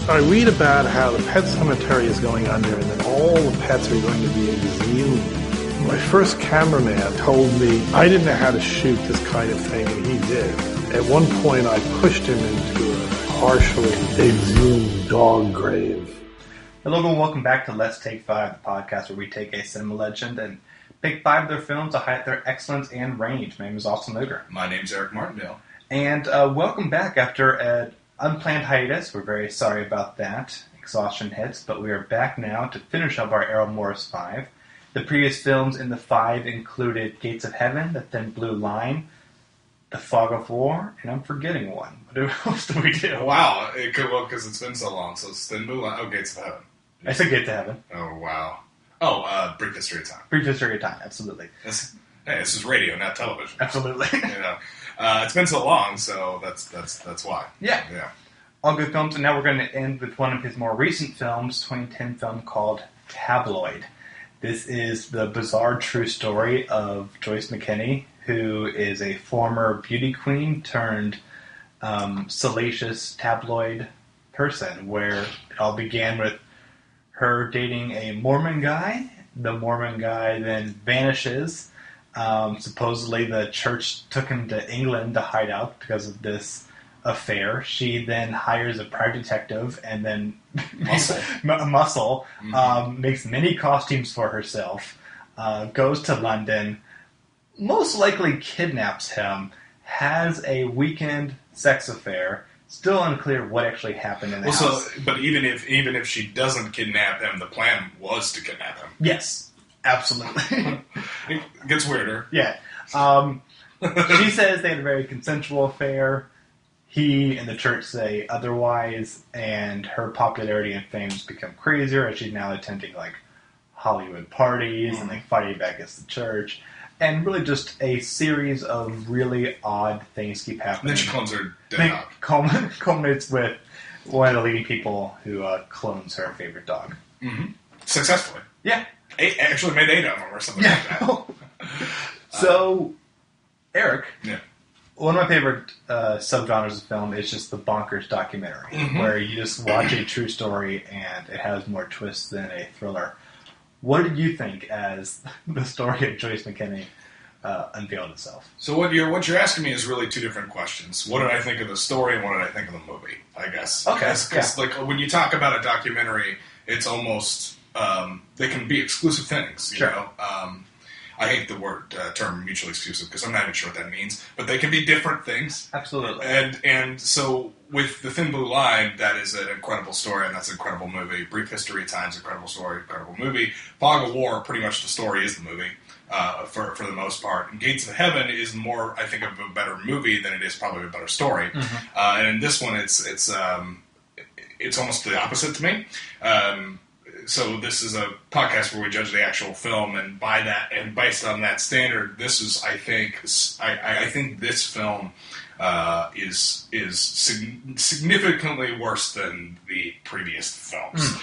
I read about how the pet cemetery is going under and that all the pets are going to be exhumed. My first cameraman told me I didn't know how to shoot this kind of thing, and he did. At one point, I pushed him into a partially exhumed dog grave. Hello and welcome back to Let's Take 5, the podcast where we take a cinema legend and pick 5 of their films to highlight their excellence and range. My name is Austin Luger. My name's Eric Martindale. And welcome back after an unplanned hiatus. We're very sorry about that. Exhaustion hits, but we are back now to finish up our Errol Morris 5. The previous films in the 5 included Gates of Heaven, The Thin Blue Line, The Fog of War, and I'm forgetting one. What else do we do? Wow, because it's been so long. So it's Thin Blue Line. Oh, Gates of Heaven. I said Gates of Heaven. Oh, wow. Oh, Brief History of Time. Brief History of Time, absolutely. This is radio, not television. Absolutely. It's been so long, so that's why. Yeah. All good films, and now we're going to end with one of his more recent films, 2010 film called Tabloid. This is the bizarre true story of Joyce McKenny, who is a former beauty queen turned salacious tabloid person, where it all began with her dating a Morman guy. The Mormon guy then vanishes. Supposedly the church took him to England to hide out because of this affair. She then hires a private detective and then makes many costumes for herself, goes to London, most likely kidnaps him, has a weekend sex affair. Still unclear what actually happened in the house. But even if she doesn't kidnap him, the plan was to kidnap him. Yes, absolutely. It gets weirder. Yeah. She says they had a very consensual affair. He and the church say otherwise, and her popularity and fame has become crazier as she's now attending like Hollywood parties and like fighting back against the church. And really just a series of really odd things keep happening. And then she clones her dead dog. Culminates with one of the leading people who clones her favorite dog. Mm-hmm. Successfully. Yeah. Actually made 8 of them or something like that. So, Eric, yeah. One of my favorite subgenres of film is just the bonkers documentary, where you just watch a true story and it has more twists than a thriller. What did you think as the story of Joyce McKenny unveiled itself? So what you're asking me is really 2 different questions. What did I think of the story and what did I think of the movie, I guess. Okay. Because like when you talk about a documentary, it's almost, they can be exclusive things, you know. I hate the term mutually exclusive because I'm not even sure what that means, but they can be different things. Absolutely. And so with The Thin Blue Line, that is an incredible story, and that's an incredible movie. Brief History of Time's incredible story, incredible movie. Fog of War, pretty much the story is the movie for the most part. And Gates of Heaven is more, I think, of a better movie than it is probably a better story. And in this one, it's almost the opposite to me. So this is a podcast where we judge the actual film, and by that, and based on that standard, this is, I think this film is significantly worse than the previous films,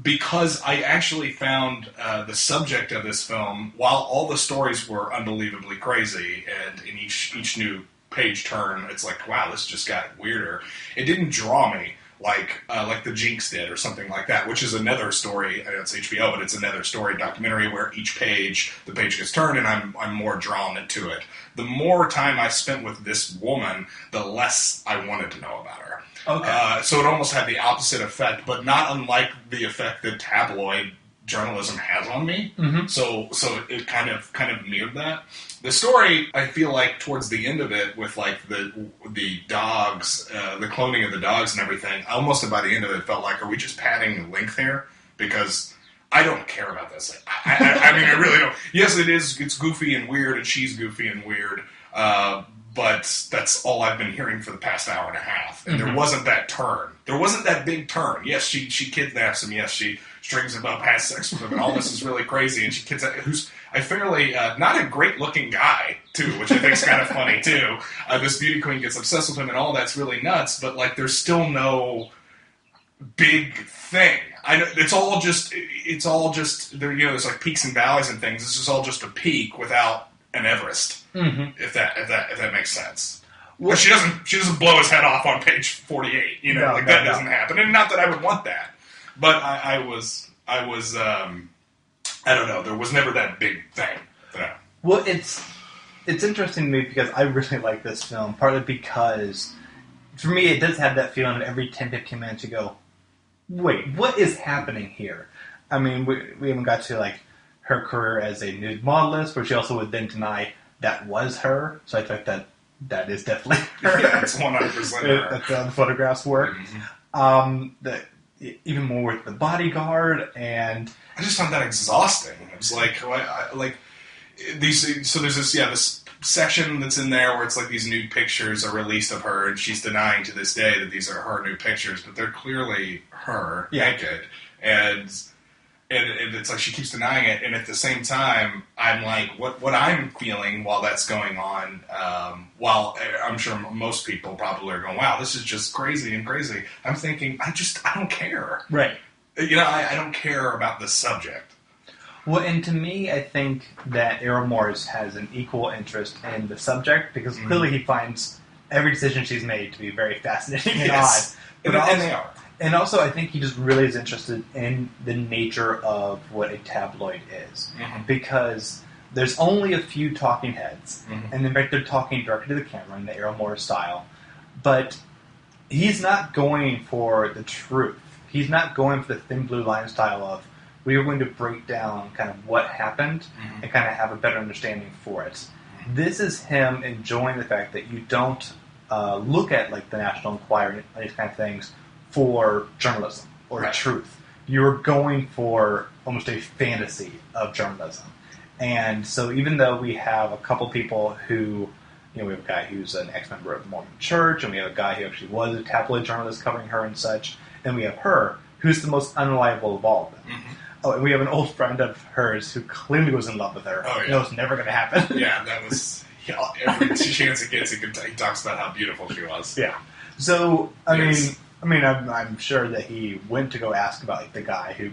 because I actually found the subject of this film, while all the stories were unbelievably crazy, and in each new page turn, it's like, wow, this just got weirder. It didn't draw me like the Jinx did or something like that, which is another story. I know it's HBO, but it's another story documentary where each page, the page gets turned, and I'm more drawn into it. The more time I spent with this woman, the less I wanted to know about her. Okay. So it almost had the opposite effect, but not unlike the effect that tabloid journalism has on me. So it kind of mirrored that. The story, I feel like towards the end of it, with like the dogs, the cloning of the dogs and everything, almost by the end of it felt like, are we just padding the length here? Because I don't care about this. I mean, I really don't. Yes, it is. It's goofy and weird, and she's goofy and weird. But that's all I've been hearing for the past hour and a half. And there wasn't that turn. There wasn't that big turn. Yes, she kidnaps him. Yes, she strings him up, has sex with him, and all this is really crazy. And she who's a fairly, not a great-looking guy, too, which I think is kind of funny, too. This beauty queen gets obsessed with him, and all that's really nuts, but, like, there's still no big thing. I know it's all just there. You know, there's like peaks and valleys and things. This is all just a peak without an Everest, if that makes sense. But she doesn't blow his head off on page 48. You know, that doesn't happen. And not that I would want that, but I was I don't know. There was never that big thing. Yeah. Well, it's interesting to me because I really like this film, partly because for me it does have that feeling that every 10-15 minutes you go, wait, what is happening here? I mean, we haven't got to like her career as a nude modelist, but she also would then deny that was her. So I think that is definitely her. Yeah, it's 100% her. That's how the photographs work. Mm-hmm. Even more with the bodyguard, and I just found that exhausting. It was like, these. So there's this section that's in there where it's like these nude pictures are released of her, and she's denying to this day that these are her nude pictures, but they're clearly her naked, and it's like she keeps denying it, and at the same time, I'm like, what I'm feeling while that's going on, while I'm sure most people probably are going, wow, this is just crazy and crazy. I'm thinking, I don't care. Right. You know, I don't care about the subject. Well, and to me, I think that Errol Morris has an equal interest in the subject, because clearly he finds every decision she's made to be very fascinating and odd. And they are. And also, I think he just really is interested in the nature of what a tabloid is. Mm-hmm. Because there's only a few talking heads, and in fact, they're talking directly to the camera in the Errol Morris style. But he's not going for the truth. He's not going for the thin blue line style of, we are going to break down kind of what happened and kind of have a better understanding for it. This is him enjoying the fact that you don't look at like the National Enquirer and these kind of things for journalism or truth. You're going for almost a fantasy of journalism. And so even though we have a couple people who, we have a guy who's an ex-member of the Mormon Church, and we have a guy who actually was a tabloid journalist covering her and such, and we have her, who's the most unreliable of all of them. Oh, and we have an old friend of hers who clearly was in love with her. Oh, yeah. You know, it's never going to happen. Yeah, that was... every chance he gets, he talks about how beautiful she was. Yeah. So, I'm sure that he went to go ask about like, the guy who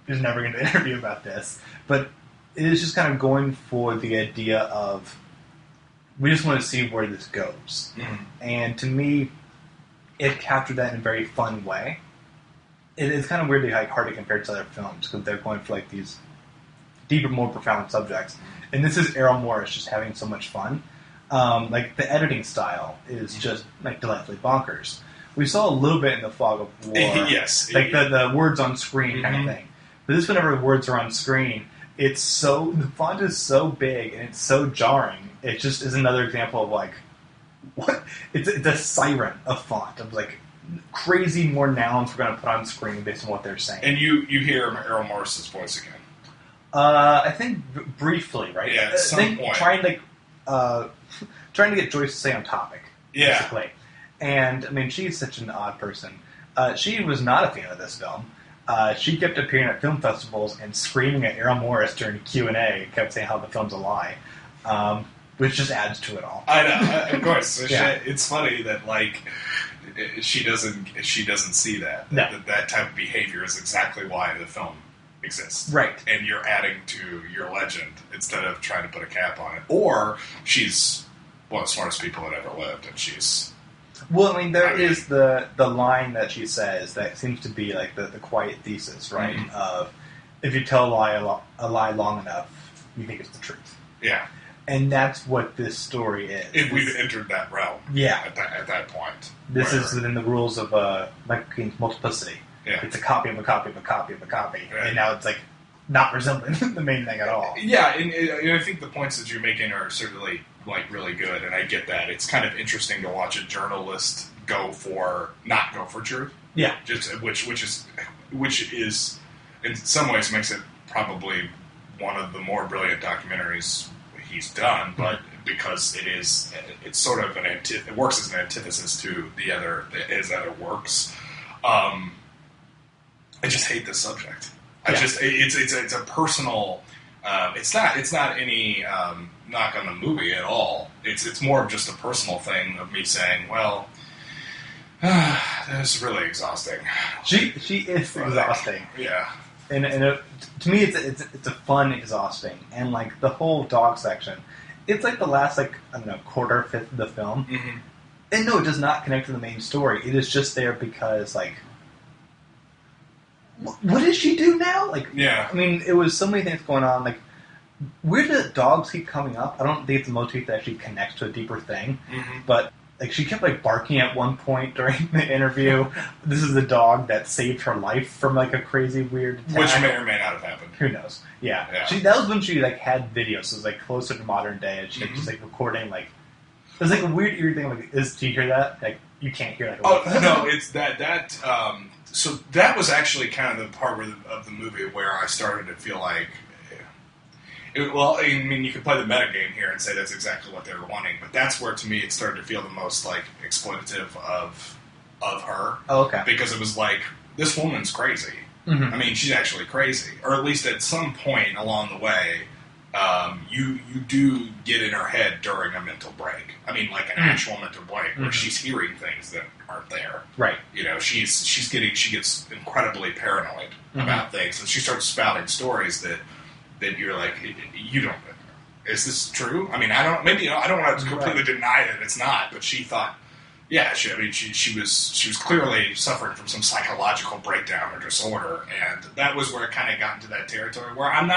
is never going to interview about this. But it is just kind of going for the idea of, we just want to see where this goes. And to me, it captured that in a very fun way. It's kind of weirdly hard to compare to other films, because they're going for like these deeper, more profound subjects. And this is Errol Morris just having so much fun. Like, the editing style is just like delightfully bonkers. We saw a little bit in The Fog of War. Yes. Like the words on screen kind of thing. But this, whenever words are on screen, the font is so big and it's so jarring. It just is another example of like, what? It's a siren of font. Of like, crazy more nouns we're going to put on screen based on what they're saying. And you hear Errol Morris's voice again. I think briefly, right? Yeah, at some point. Trying to get Joyce to stay on topic, basically. And, I mean, she's such an odd person. She was not a fan of this film. She kept appearing at film festivals and screaming at Errol Morris during Q&A and kept saying how the film's a lie, which just adds to it all. I know, of course. So it's funny that, like, she doesn't see that. No. That type of behavior is exactly why the film exists. Right. And you're adding to your legend instead of trying to put a cap on it. Or she's one of the smartest people that ever lived, and she's... Well, I mean, there is the line that she says that seems to be like the quiet thesis, right? Of, if you tell a lie long enough, you think it's the truth. Yeah. And that's what this story is. If we've entered that realm. Yeah. At that point. This is within the rules of Michael King's multiplicity. Yeah. It's a copy of a copy of a copy of a copy. Right. And now it's like not resembling the main thing at all. Yeah, and I think the points that you're making are certainly like really good, and I get that. It's kind of interesting to watch a journalist not go for truth. Yeah. Just which is in some ways makes it probably one of the more brilliant documentaries he's done, but because it's sort of it works as an antithesis to his other works. I just hate this subject. It's a personal. It's not any knock on the movie at all. It's more of just a personal thing of me saying, well, this is really exhausting. She is exhausting. Yeah. And to me, it's a fun exhausting, and like the whole dog section, it's like the last quarter fifth of the film. And no, it does not connect to the main story. It is just there because, like, what does she do now? Like, yeah. I mean, it was so many things going on. Like, where do dogs keep coming up? I don't think it's a motif that actually connects to a deeper thing. Mm-hmm. But, like, she kept, like, barking at one point during the interview. This is the dog that saved her life from, like, a crazy, weird attack. Which may or may not have happened. Who knows? Yeah. Yeah. That was when she, like, had videos. So it was, like, closer to modern day. And she was just, like, recording, like... It was, like, a weird, eerie thing. Like, do you hear that? Like, you can't hear, like... No, it's that... So that was actually kind of the part of the movie where I started to feel like... Well, I mean, you could play the meta game here and say that's exactly what they were wanting, but that's where, to me, it started to feel the most, like, exploitative of her. Oh, okay. Because it was like, this woman's crazy. Mm-hmm. I mean, she's actually crazy. Or at least at some point along the way, you do get in her head during a mental break. I mean, like an actual mental break where she's hearing things that aren't there. Right. You know, she gets incredibly paranoid about things, and she starts spouting stories that you're like, you don't. Is this true? I mean, I don't want to completely deny that it's not, but she thought, yeah, she was clearly suffering from some psychological breakdown or disorder, and that was where it kind of got into that territory where I'm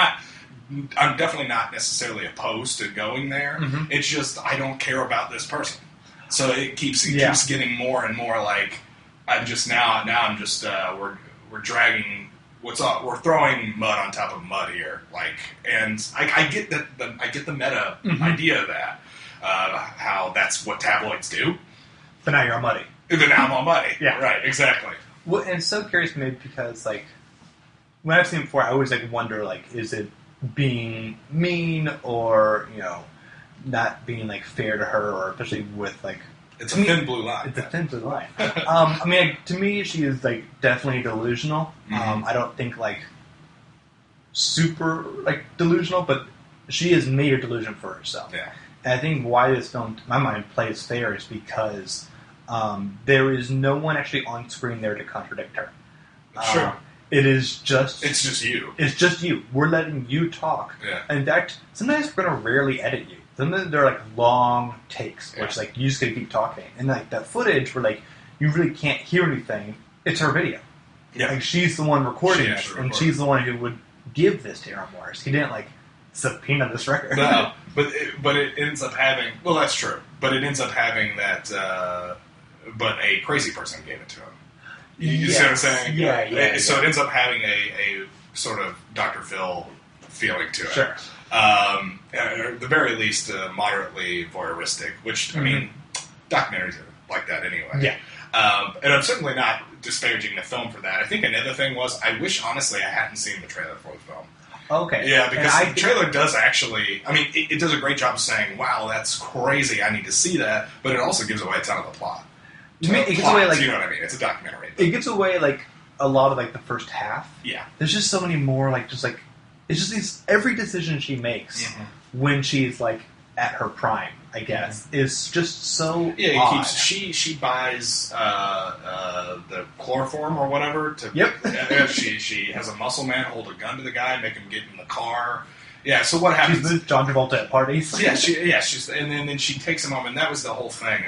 definitely not necessarily opposed to going there. Mm-hmm. It's just I don't care about this person, so it keeps getting more and more like I'm just we're dragging. We're throwing mud on top of mud here, like, and I get that. I get the meta idea of that, how that's what tabloids do. But now you're on muddy. But now I'm on muddy. Yeah, right, exactly. Well, and it's so curious to me because, like, when I've seen it before, I always like wonder, like, is it being mean or not being like fair to her, or especially with like. It's a thin blue line. It's a thin blue line. I mean, to me, she is like definitely delusional. I don't think like super like delusional, but she has made a delusion for herself. Yeah. And I think why this film, to my mind, plays fair is because there is no one actually on screen there to contradict her. Sure. It's just you. It's just you. We're letting you talk. Yeah. In fact, sometimes we're going to rarely edit you. Sometimes they're like long takes, which like you just got to keep talking. And like that footage where like you really can't hear anything, it's her video. Yeah. Like she's the one recording this, and she's the one who would give this to Errol Morris. He didn't like subpoena this record. No, but it ends up having. Well, that's true. But it ends up having that. But a crazy person gave it to him. You see what I'm saying? Yeah. So it ends up having a sort of Dr. Phil feeling to it. Sure. At the very least, moderately voyeuristic, which, I mean, documentaries are like that anyway. Yeah. And I'm certainly not disparaging the film for that. I think another thing was, I wish, honestly, I hadn't seen the trailer for the film. Okay. Yeah, because the trailer does actually, I mean, it does a great job of saying, wow, that's crazy, I need to see that, but it also gives away a ton of the plot. It gives away, like, you know what I mean? It's a documentary. It gives away, like, a lot of, like, the first half. Yeah. There's just so many more, like, just, like, it's just these, every decision she makes when she's, like, at her prime, I guess, is just so odd. She buys the chloroform or whatever. She has a muscle man hold a gun to the guy, make him get in the car. Yeah, so what happens? She's with John Travolta at parties. She's and then she takes him home, and that was the whole thing.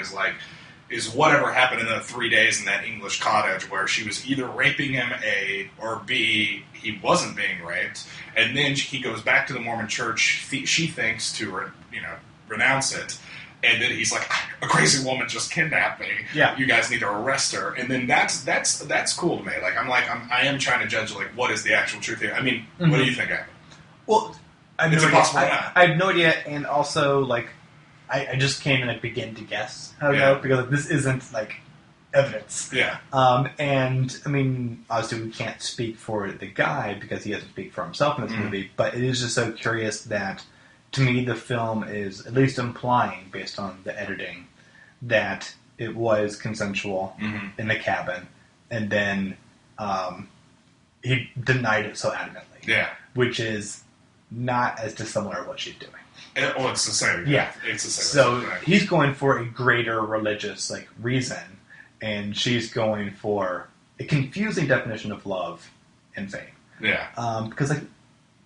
Is whatever happened in the 3 days in that English cottage where she was either raping him, A, or B, he wasn't being raped, and then he goes back to the Mormon church. She thinks to renounce it, and then he's like, a crazy woman just kidnapped me. Yeah. You guys need to arrest her. And then that's cool to me. Like I am trying to judge like what is the actual truth here. I mean, what do you think happened? Well, I have no idea. I have no idea, and also like I just can't even like begin to guess how to know because this isn't like evidence. Yeah. And I mean, obviously we can't speak for the guy because he doesn't speak for himself in this movie, but it is just so curious that to me the film is at least implying, based on the editing, that it was consensual in the cabin, and then he denied it so adamantly. Yeah. Which is not as dissimilar to what she's doing. It's the same. Yeah. It's the same. So he's going for a greater religious like reason, and she's going for a confusing definition of love and fame. Yeah. Because like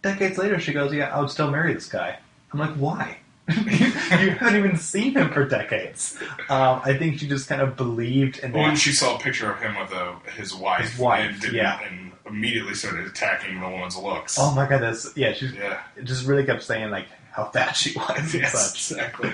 decades later, she goes, "Yeah, I would still marry this guy." I'm like, "Why?" You haven't even seen him for decades. I think she just kind of believed in that. When she saw a picture of him with his wife, and immediately started attacking the woman's looks. Oh my god, it just really kept saying like how fat she was. Yes, such. exactly.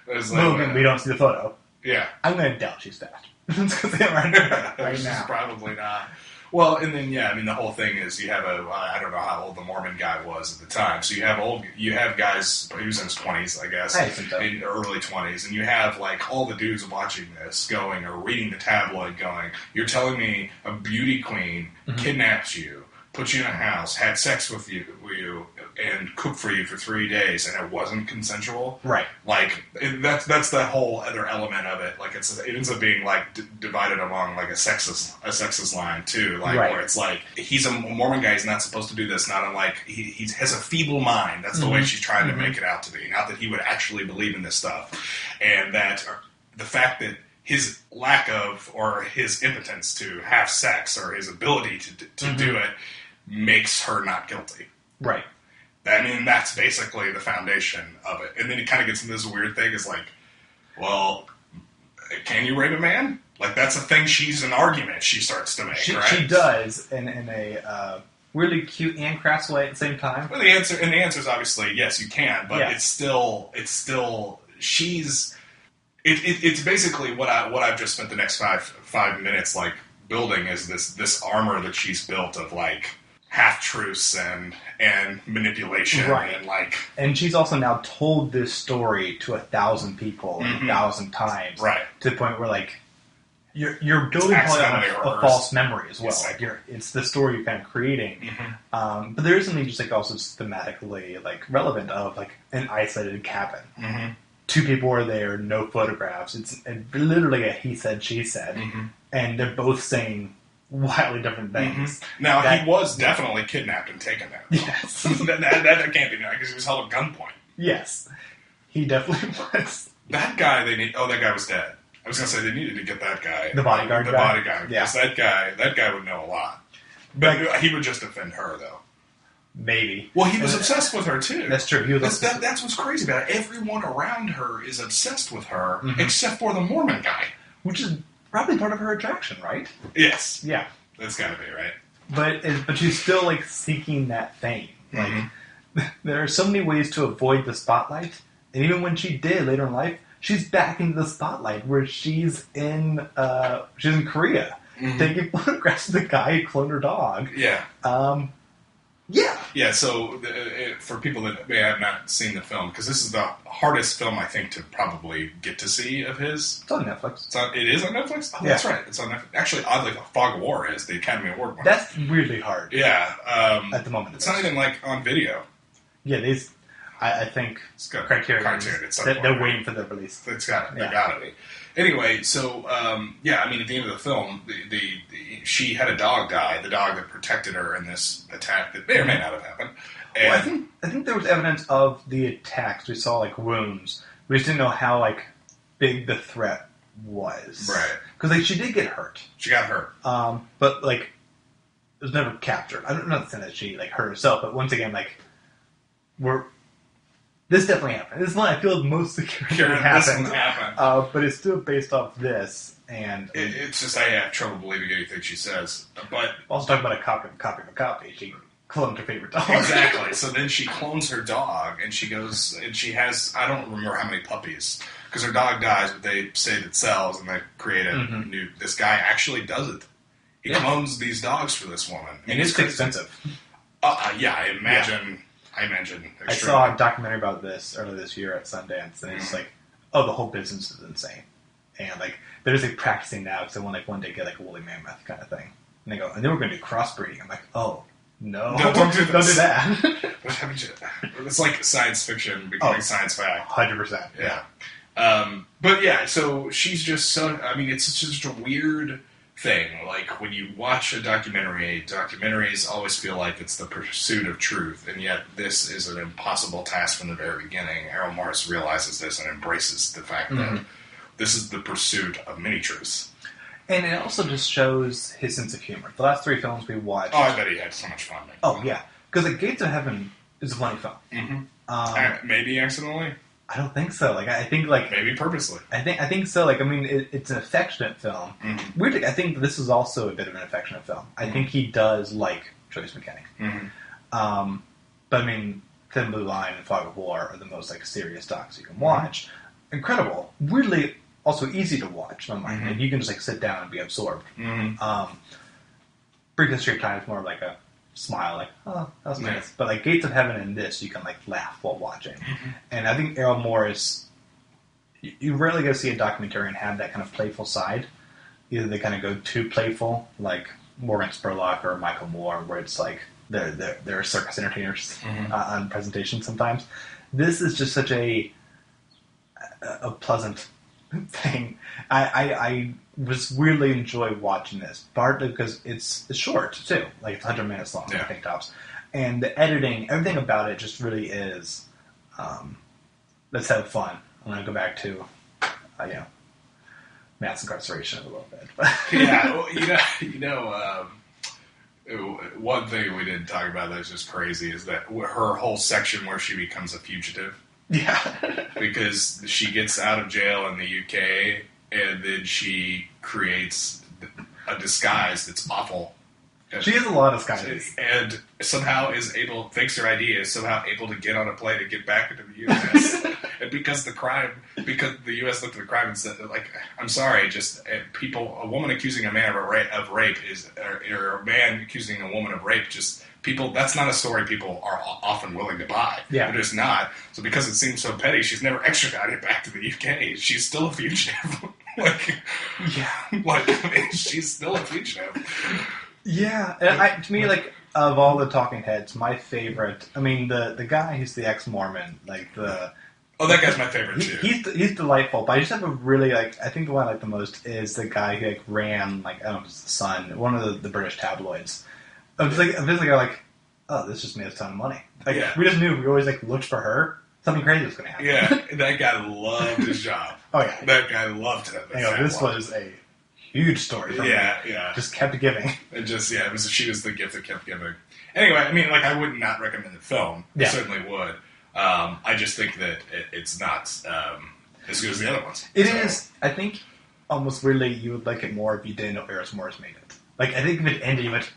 We don't see the photo. Yeah. I'm going to doubt she's fat. right now. Probably not. Well, and then the whole thing is you have I don't know how old the Mormon guy was at the time. So you have guys, he was in his 20s, I guess, in early 20s, and you have like all the dudes watching this going or reading the tabloid going, you're telling me a beauty queen kidnapped you, put you in a house, had sex with you, and cooked for you for 3 days, and it wasn't consensual. Right. Like that's the whole other element of it. Like it ends up being like divided along like a sexist line too. Like where it's like he's a Mormon guy. He's not supposed to do this. Not unlike he has a feeble mind. That's the way she's trying to make it out to be. Not that he would actually believe in this stuff, and that the fact that his lack of or his impotence to have sex or his ability to do it makes her not guilty. Right. I mean, that's basically the foundation of it. And then it kind of gets into this weird thing is like, well, can you rape a man? Like, that's a thing an argument she starts to make, right? She does, in a really cute and crass way at the same time. Well, the answer is obviously, yes, you can, but it's still, it's basically what I've just spent the next five minutes, like, building is this armor that she's built of, like, half-truths and manipulation. Right. And she's also now told this story to 1,000 people 1,000 times. Right. To the point where, like, you're building probably a false memory as well. Exactly. Like it's the story you're kind of creating. But there is something just, like, also thematically, like, relevant of, like, an isolated cabin. 2 people are there, no photographs. It's literally a he said, she said. And they're both saying wildly different things. Now, he was definitely kidnapped and taken there. Yes. that can't be denied because he was held at gunpoint. Yes. He definitely was. That guy, that guy was dead. I was going to say they needed to get that guy. The bodyguard guy? The bodyguard. Because that guy would know a lot. But he would just defend her, though. Maybe. Well, he was obsessed with her, too. That's true. That's what's crazy about it. Everyone around her is obsessed with her, except for the Mormon guy. Which is probably part of her attraction, right? Yes. Yeah. That's got to be, right? But she's still, like, seeking that fame. Like, there are so many ways to avoid the spotlight. And even when she did later in life, she's back into the spotlight where she's in Korea taking photographs of the guy who cloned her dog. Yeah. Yeah, so for people that may have not seen the film, because this is the hardest film, I think, to probably get to see of his. It's on Netflix. It is on Netflix? Oh, yeah. That's right. It's on Netflix. Actually, oddly, Fog of War is the Academy Award winner. That's weirdly hard. Yeah. At the moment. It's not even, like, on video. Yeah, I think it's got Criterion. They're waiting for the release. They got to be. Anyway, so at the end of the film, she had a dog die, the dog that protected her in this attack that may or may not have happened. And well, I think there was evidence of the attacks. We saw, like, wounds. We just didn't know how, like, big the threat was. Right. Because, like, she did get hurt. She got hurt. But, like, it was never captured. I'm not saying that she, like, hurt herself, but once again, like, this definitely happened. This is one I feel most secure happened. But it's still based off this, and it's just I have trouble believing anything she says. But also talking about a copy of a copy. She cloned her favorite dog. Exactly. So then she clones her dog, and she goes and she has I don't remember how many puppies because her dog dies, but they say that sells, and they create a new. This guy actually does it. He clones these dogs for this woman, and it's expensive. I imagine. Yeah. I imagine. I saw a documentary about this earlier this year at Sundance, and it's like, the whole business is insane. And, like, they're just, like, practicing now because they want, like, one day get, like, a woolly mammoth kind of thing. And they go, and then we're going to do crossbreeding. I'm like, oh, no. Don't do that. It's like science fiction becoming science fact. 100%. Yeah. But, so she's just so, it's just a weird thing. Like, when you watch a documentary, documentaries always feel like it's the pursuit of truth, and yet this is an impossible task from the very beginning. Errol Morris realizes this and embraces the fact that this is the pursuit of many truths. And it also just shows his sense of humor. The last 3 films we watched... Oh, I bet he had so much fun. Yeah. Because, like, Gates of Heaven is a funny film. Maybe accidentally? I don't think so. Like, I think, like... Maybe purposely. I think so. Like, I mean, it's an affectionate film. Mm-hmm. Weirdly, I think this is also a bit of an affectionate film. I think he does like Joyce McKenny. Mm-hmm. But, I mean, Thin Blue Line and Fog of War are the most, like, serious docs you can watch. Incredible. Weirdly, also easy to watch. I'm like, like, you can just, like, sit down and be absorbed. Brief History of Time is more like a smile, like, oh, that was nice. But, like, Gates of Heaven and this, you can, like, laugh while watching. And I think Errol Morris, you rarely get to see a documentarian have that kind of playful side. Either they kind of go too playful, like Morgan Spurlock or Michael Moore, where it's like they're circus entertainers on presentation sometimes. This is just such a pleasant thing. I was weirdly enjoy watching this, partly because it's short too, like it's 100 minutes long, I think tops, and the editing, everything about it just really is. Let's have fun. I'm gonna go back to, mass incarceration a little bit. Yeah, well, one thing we didn't talk about that's just crazy is that her whole section where she becomes a fugitive. Yeah. Because she gets out of jail in the UK, and then she creates a disguise that's awful. She has a lot of disguises. And somehow thanks to her ID, is somehow able to get on a plane and get back into the U.S. And because the U.S. looked at the crime and said, like, I'm sorry, a woman accusing a man of rape or a man accusing a woman of rape, that's not a story people are often willing to buy. Yeah. They're just not. So because it seems so petty, she's never extradited back to the UK. She's still a fugitive. She's still a fugitive. Yeah. And to me, like, of all the talking heads, my favorite, I mean, the guy who's the ex-Mormon, like the... Oh, that guy's my favorite, too. He's delightful, but I just have a really, like, I think the one I like the most is the guy who, like, ran, like, I don't know if it's the Sun, one of the British tabloids. I'm just like, oh, this just made us a ton of money. Like, we just knew, we always, like, looked for her. Something crazy was going to happen. Yeah, that guy loved his job. Oh, yeah. That guy loved it. This was a huge story for me. Yeah. Just kept giving. It just, she was the gift that kept giving. Anyway, I mean, like, I would not recommend the film. Yeah. I certainly would. I just think that it's not as good as the other ones. It is. I think almost weirdly you would like it more if you didn't know Errol Morris made it. Like, I think if it ended, you went,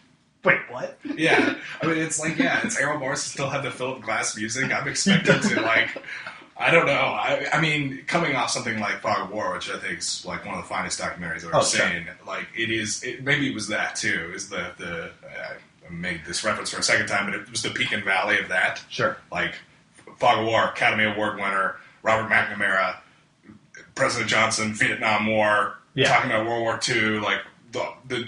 wait, what? Yeah. I mean, it's like, it's Errol Morris still had the Philip Glass music. I'm expecting to, like, I don't know. I mean, coming off something like Fog of War, which I think is, like, one of the finest documentaries I've ever seen, like, maybe it was that, too, is I made this reference for a second time, but it was the peak and valley of that. Sure. Like, Fog of War, Academy Award winner, Robert McNamara, President Johnson, Vietnam War, talking about World War II, like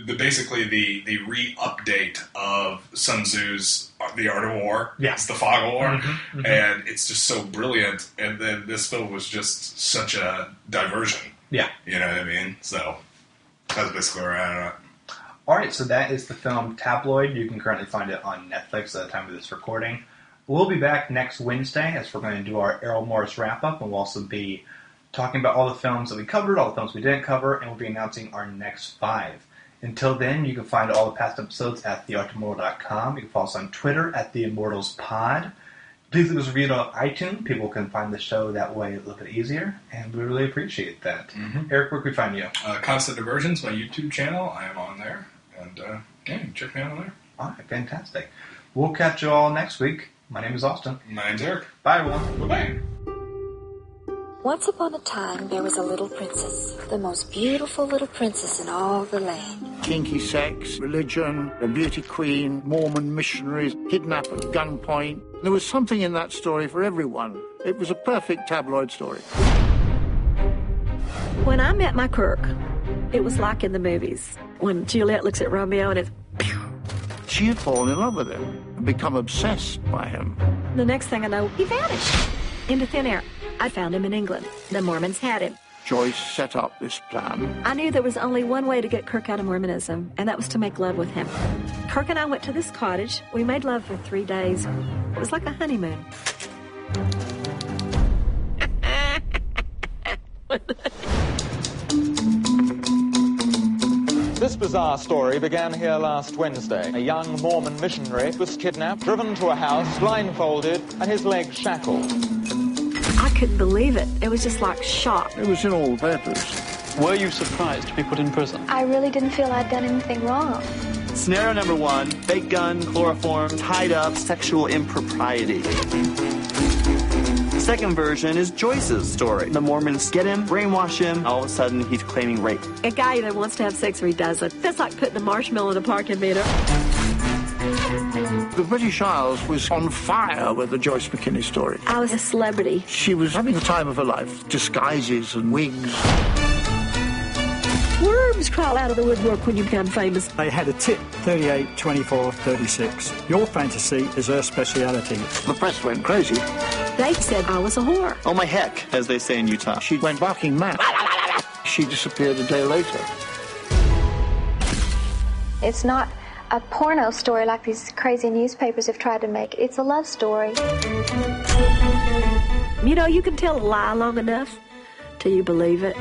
basically the re-update of Sun Tzu's The Art of War. Yeah. It's the Fog of War, and it's just so brilliant. And then this film was just such a diversion. Yeah, you know what I mean. So that's basically where I don't know. All right, so that is the film Tabloid. You can currently find it on Netflix at the time of this recording. We'll be back next Wednesday as we're going to do our Errol Morris wrap-up, and we'll also be talking about all the films that we covered, all the films we didn't cover, and we'll be announcing our next 5. Until then, you can find all the past episodes at theartimmortal.com. You can follow us on Twitter at TheImmortalsPod. Please leave us a review on iTunes. People can find the show that way a little bit easier, and we really appreciate that. Mm-hmm. Eric, where can we find you? Constant Diversions, my YouTube channel. I am on there, and check me out on there. All right, fantastic. We'll catch you all next week. My name is Austin. My name's Eric. Bye, everyone. Bye-bye. Once upon a time, there was a little princess, the most beautiful little princess in all the land. Kinky sex, religion, a beauty queen, Mormon missionaries, kidnapped at gunpoint. There was something in that story for everyone. It was a perfect tabloid story. When I met my Kirk, it was like in the movies. When Juliet looks at Romeo and it's... She had fallen in love with him and become obsessed by him. The next thing I know, he vanished into thin air. I found him in England. The Mormons had him. Joyce set up this plan. I knew there was only one way to get Kirk out of Mormonism, and that was to make love with him. Kirk and I went to this cottage. We made love for 3 days. It was like a honeymoon. This bizarre story began here last Wednesday. A young Mormon missionary was kidnapped, driven to a house, blindfolded, and his legs shackled. I couldn't believe it. It was just like shock. It was in all the papers. Were you surprised to be put in prison? I really didn't feel I'd done anything wrong. Scenario number 1, fake gun, chloroform, tied up, sexual impropriety. Second version is Joyce's story. The Mormons get him, brainwash him, all of a sudden he's claiming rape. A guy either wants to have sex or he doesn't. That's like putting a marshmallow in a parking meter. The British Isles was on fire with the Joyce McKenny story. I was a celebrity. She was having the time of her life. Disguises and wigs. Worms crawl out of the woodwork when you become famous. They had a tip, 38, 24, 36. Your fantasy is her speciality. The press went crazy. They said I was a whore. Oh my heck, as they say in Utah. She went barking mad. She disappeared a day later. It's not a porno story like these crazy newspapers have tried to make. It's a love story. You know, you can tell a lie long enough till you believe it.